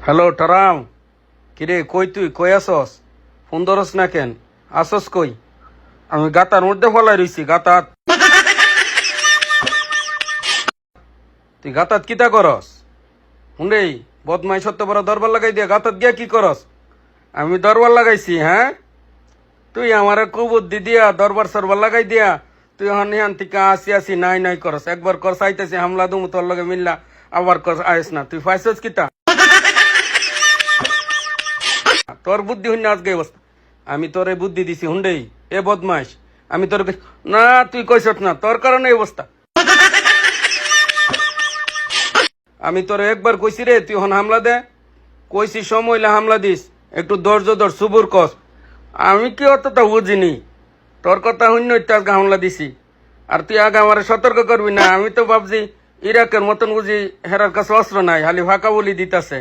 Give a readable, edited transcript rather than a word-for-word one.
Hello টারাম, কিরে কই তুই কই আসস? ফোন ধরস না কেন? আসস কই? আমি গাতার মধ্যে ফলাই রইছি গাতাত। তুই গাতাত কিতা করস? হুন্ডেই বদমাই সত্য বড় দরবার লাগাই দিয়া গাতাত গিয়া কি করস? আমি দরবার লাগাইছি, হ্যাঁ? তুই আমার কুবুদ্ধি দিয়া দরবার সরবার লাগাই দিয়া তুই হান থেকে আসি আসি নাই নাই করস। একবার কর চাইতেছি হামলা দুমু তোর লগে মিল্লা, আবার কর আইস না। তুই ফাইসস কিতা? তোর বুদ্ধি হইনা আজকে এই অবস্থা। আমি তোরে বুদ্ধি দিছি হুন্ডেই, এ বদমাইশ। আমি তোর না, তুই কইছত না, তোর কারণে এই অবস্থা। আমি তোরে একবার কইছি রে তুই হন হামলা দে, কইছি সময় হইলে হামলা দিস, একটু ধৈর্য ধর, সুবুর কস। আমি কি অতটা বুঝিনি, তোর কথা হইন আজকে হামলা দিছি। আর তুই আগে আমার সতর্ক করবি না। আমি তো ভাবছি ইরাকের মতন বুঝি হেরার কাছে অস্ত্র নাই, খালি ফাঁকা বলি দিতাছে।